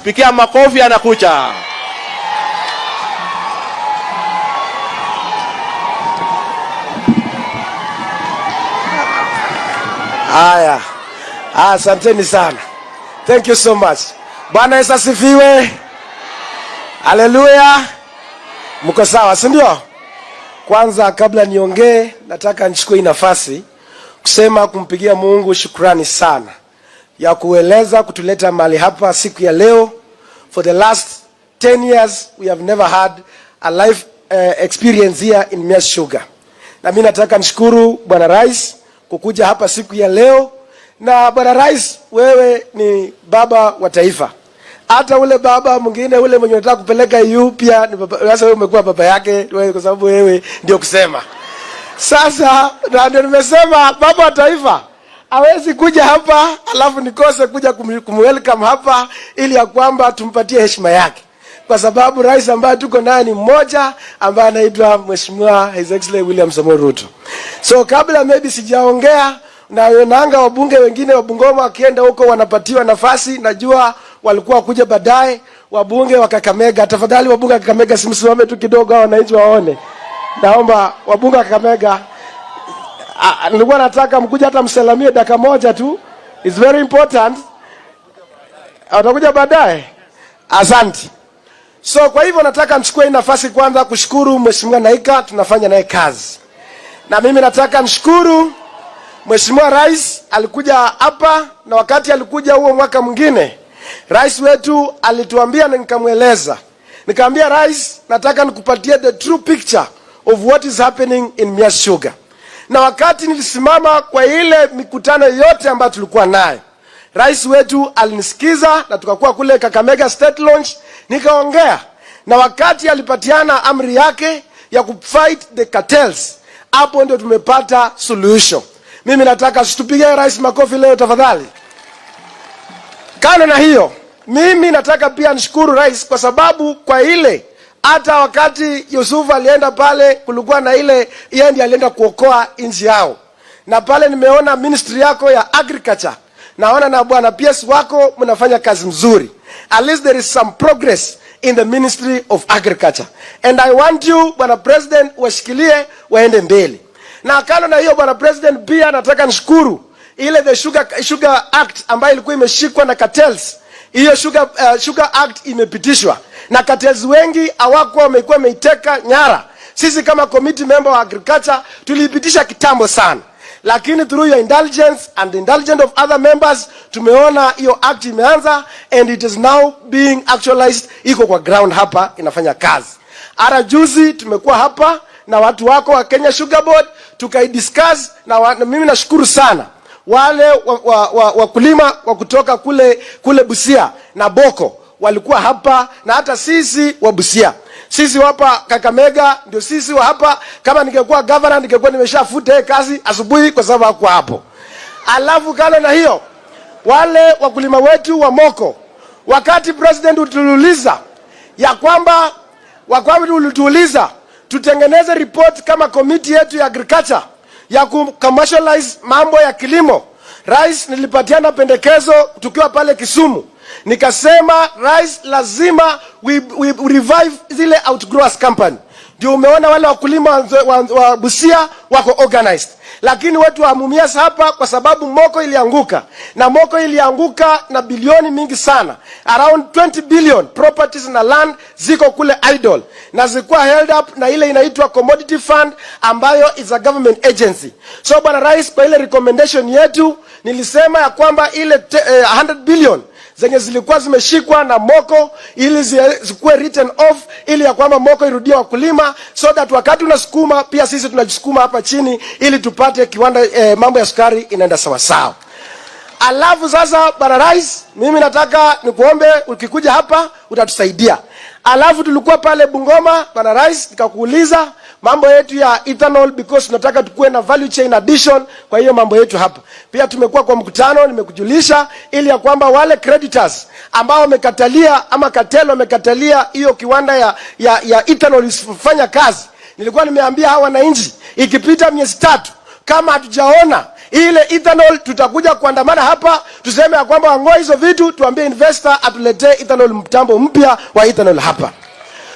Pikia makofi, anakuja. Haya. Asanteni sana. Thank you so much. Bwana Yesu asifiwe. Haleluya. Mko sawa, si ndio? Kwanza kabla niongee, nataka nichukue nafasi kusema kumpigia Mungu shukrani sana ya kueleza kutuleta mahali hapa siku ya leo. For the last 10 years we have never had a life experience here in Mias Sugar. Na mimi nataka nishukuru Bwana Rais kukuja hapa siku ya leo. Na Bwana Rais, wewe ni baba wa taifa. Hata ule baba mwingine ule mwenye unataka kupeleka EU pia ni baba. Sasa wewe umekuwa baba yake kwa sababu wewe ndio kusema. Sasa ndio nimesema baba wa taifa hawezi kuja hapa alafu nikose kuja kumwelcome hapa ili ya kwamba tumpatie heshima yake. Kwa sababu rais ambaye tuko naye ni mmoja ambaye anaitwa Mheshimiwa His Excellency William Samoei Ruto. So kabla maybe sijaongea na wenanga wabunge wengine wa Bungoma wakienda huko wanapatiwa nafasi, najua walikuwa kuja baadaye. Wabunge wa Kakamega, tafadhali wabunge wa Kakamega simsimame tu kidogo wananchi waone. Naomba wabunge wa Kakamega, nilikuwa nataka mkuja hata msalamie dakika moja tu. It's very important. Utakuja baadaye. Asante. So kwa hivyo nataka nichukue nafasi kwanza kushukuru Mheshimiwa Naika, tunafanya naye kazi. Na mimi nataka nishukuru Mheshimiwa Rais alikuja hapa, na wakati alikuja huo mwaka mwingine Rais wetu alituambia na nikamweleza. Nikamwambia Rais, nataka nikupatie the true picture of what is happening in Mias Sugar. Na wakati nilisimama kwa ile mikutano yote ambayo tulikuwa nayo, Rais wetu alinisikiza na tukakuwa kule Kakamega State Launch nikaongea. Na wakati alipatiana amri yake ya kufight the cartels, hapo ndio tumepata solution. Mimi nataka situpigie Rais makofi leo tafadhali. Kando na hiyo, mimi nataka pia nishukuru Rais kwa sababu kwa ile hata wakati Yusuf alienda pale kulikuwa na ile yeye ndiye alienda kuokoa nchi yao. Na pale nimeona ministry yako ya agriculture. Naona na bwana PS wako mnafanya kazi mzuri. At least there is some progress in the Ministry of Agriculture. And I want you, Bwana President, washikilie waende mbele. Na kando na hiyo Bwana President, pia nataka nishukuru ile the Sugar Act ambayo ilikuwa imeshikwa na cartels. Hiyo Sugar Act imepitishwa na cartels wengi hawakuwa wamekuwa wameiteka nyara. Sisi kama committee member wa agriculture tulipitisha kitambo sana. Lakini through your indulgence and the indulgence of other members tumeona hiyo act imeanza and it is now being actualized, iko kwa ground hapa inafanya kazi. Ara juzi tumekuwa hapa na watu wako wa Kenya Sugar Board tukaidiscuss na mimi nashukuru sana wale wakulima wa kutoka kule Busia na Boko walikuwa hapa, na hata sisi wa Busia. Sisi hapa Kakamega ndio sisi wa hapa. Kama ningekuwa governor ningekuwa nimeshafuta kazi asubuhi kwa sababu hakuwa hapo. Alafu kale na hiyo wale wakulima wetu wa Moko, wakati president utuuliza ya kwamba ulituuliza tutengeneze report kama committee yetu ya agriculture ya commercialize mambo ya kilimo, Rais nilipatiana pendekezo tukiwa pale Kisumu. Nikasema Rais, lazima we revive zile outgrowers company. Ndio umeona wale wakulima wa Busia wako organized. Lakini watu wa Mumias hapa kwa sababu Moko ilianguka. Na Moko ilianguka na bilioni mingi sana. Around 20 billion properties na land ziko kule idle. Na zilikuwa held up na ile inaitwa Commodity Fund ambayo is a government agency. So Bwana Rais, kwa ile recommendation yetu nilisema ya kwamba ile 100 billion zenye zilikuwa zimeshikwa na Moko ili zikuwe written off ili ya kwamba Moko irudie wakulima, so that wakati unasukuma pia sisi tunajisukuma hapa chini ili tupate kiwanda mambo ya sukari inaenda sawa sawa. Alafu sasa Bwana Rais, mimi nataka nikuombe ukikuja hapa utatusaidia. Alafu tulikuwa pale Bungoma Bwana Rais, nikakuuliza mambo yetu ya ethanol because tunataka tukue na value chain addition kwa hiyo mambo yetu hapa. Pia tumekuwa kwa mkutano, nimekujulisha ili ya kwamba wale creditors ambao wamekatalia ama cartel wamekatalia hiyo kiwanda ya ethanol isifanya kazi. Nilikuwa nimeambia hawa wananchi ikipita miezi 3 kama hatujaona ile ethanol, tutakuja kuandamana hapa tuseme ya kwamba wangoa hizo vitu, tuambie investor atuletee ethanol, mtambo mpya wa ethanol hapa.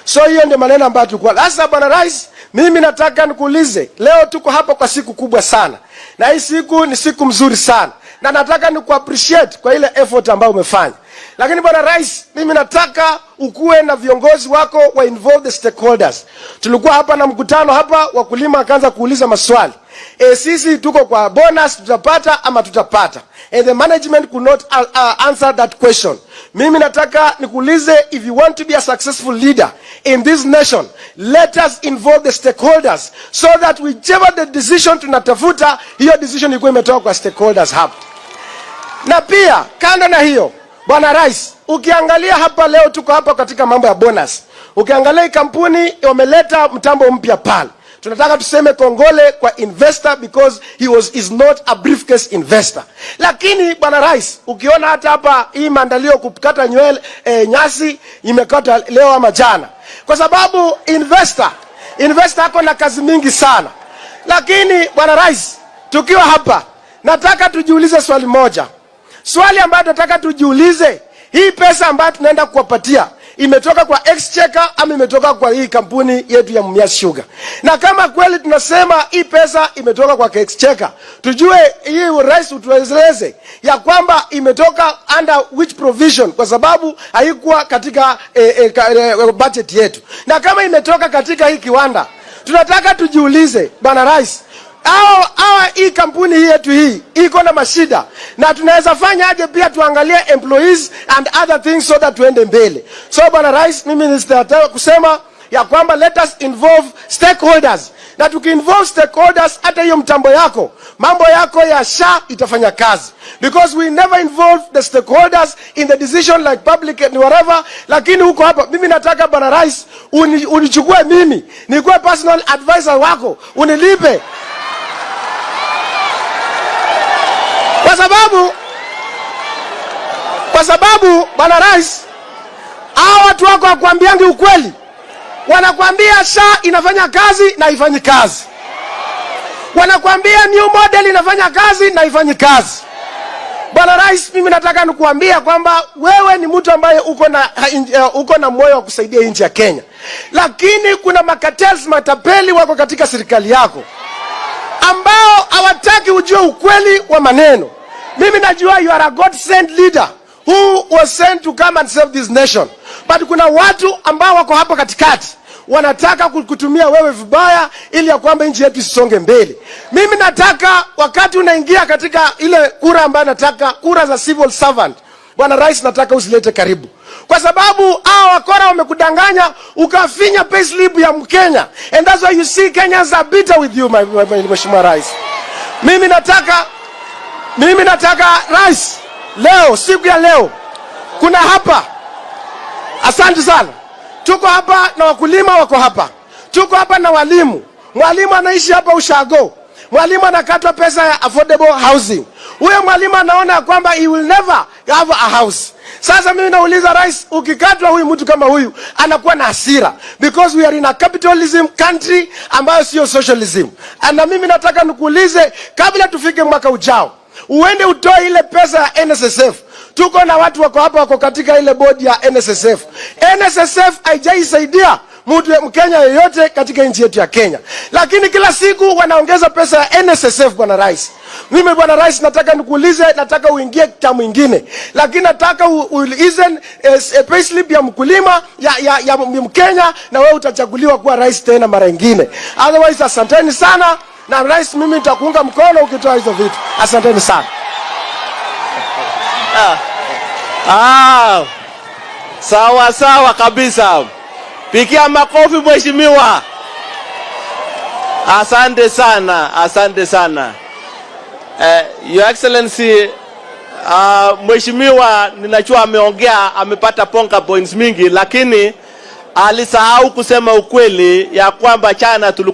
So hiyo ndio maneno ambayo tulikuwa. Sasa bwana rais, mimi nataka nikuulize, leo tuko hapa kwa siku kubwa sana. Na hii siku ni siku mzuri sana. Na nataka appreciate kwa ile effort ambayo umefanya. Lakini bwana rais, mimi nataka ukue na viongozi wako wa involve the stakeholders. Tulikuwa hapa na mkutano hapa, wakulima akaanza kuuliza maswali. Sisi tuko kwa bonus, tutapata ama tutapata? And the management could not answer that question. Mimi nataka nikuulize, if you want to be a successful leader in this nation, let us involve the stakeholders so that whichever the decision tunatafuta, hiyo decision ikuwe imetoka kwa stakeholders hapa. Na pia kando na hiyo, bwana rais, ukiangalia hapa leo tuko hapa katika mambo ya bonus. Ukiangalia kampuni wameleta mtambo mpya pale. Tunataka tuseme kongole kwa investor because is not a briefcase investor. Lakini bwana rais, ukiona hata hapa hii maandalio kukata nywele nyasi imekata leo ama jana. Kwa sababu investor ako na kazi mingi sana. Lakini bwana rais, tukiwa hapa nataka tujiulize swali moja. Swali ambayo nataka tujiulize, hii pesa ambayo tunaenda kuwapatia imetoka kwa exchequer ama imetoka kwa hii kampuni yetu ya Mumias Sugar? Na kama kweli tunasema hii pesa imetoka kwa exchequer, tujue hii rais utueleze ya kwamba imetoka under which provision, kwa sababu haikuwa katika budget yetu. Na kama imetoka katika hii kiwanda, tunataka tujiulize bwana rais, hii kampuni hii yetu hii iko na mashida, na tunaweza fanya aje pia tuangalie employees and other things so that tuende mbele. So bwana rais, mimi nataka kusema ya kwamba let us involve stakeholders. Na tukiinvolve stakeholders, hata hiyo mtambo yako, mambo yako ya SHA itafanya kazi. Because we never involve the stakeholders in the decision like public and whatever. Lakini huko hapa, mimi nataka bwana rais, unichukue mimi, nikuwe personal advisor wako, unilipe. Kwa sababu bwana rais, hao watu wako wakuambiangi ukweli. Wanakuambia SHA inafanya kazi na haifanyi kazi. Wanakuambia new model inafanya kazi na haifanyi kazi. Bwana rais, mimi nataka nikuambia kwamba wewe ni mtu ambaye uko na moyo wa kusaidia nchi ya Kenya. Lakini kuna makatels, matapeli wako katika serikali yako ambao hawataki ujue ukweli wa maneno. Mimi najua you are a God sent leader who was sent to come and save this nation. But kuna watu ambao wako hapa katikati wanataka kukutumia wewe vibaya ili ya kwamba nchi yetu isonge mbele. Mimi nataka wakati unaingia katika ile kura ambayo nataka, kura za civil servant, bwana rais, nataka usilete karibu. Kwa sababu hao wakora wamekudanganya ukafinya payslip ya Mkenya. And that's why you see Kenyans are bitter with you, Mheshimiwa Rais. Mimi nataka rais, leo, siku ya leo, kuna hapa, asante sana, tuko hapa na wakulima wako hapa, tuko hapa na walimu. Mwalimu anaishi hapa Ushago, mwalimu anakatwa pesa ya affordable housing. Huyo mwalimu anaona kwamba he will never have a house. Sasa mimi nauliza rais, ukikatwa huyu mtu kama huyu anakuwa na hasira, because we are in a capitalism country ambayo sio socialism. Na mimi nataka nikuulize, kabla tufike mwaka ujao, uende utoe ile pesa ya NSSF. Tuko na watu wako hapa, wako katika ile bodi ya NSSF. NSSF haijaisaidia mtu Mkenya yeyote katika nchi yetu ya Kenya. Lakini kila siku wanaongeza pesa ya NSSF bwana rais. Mimi bwana rais, nataka nikuulize, nataka uingie kita mwingine. Lakini nataka ulizen payslip ya mkulima ya Mkenya, na wewe utachaguliwa kuwa rais tena mara nyingine. Otherwise, asanteni sana. Na rais, mimi nitakuunga mkono ukitoa hizo vitu. Asanteni sana. Sawa kabisa. Pigia makofi mheshimiwa. Asante sana. Your Excellency, mheshimiwa ninajua ameongea, amepata ponga points mingi, lakini alisahau kusema ukweli ya kwamba jana tulikuwa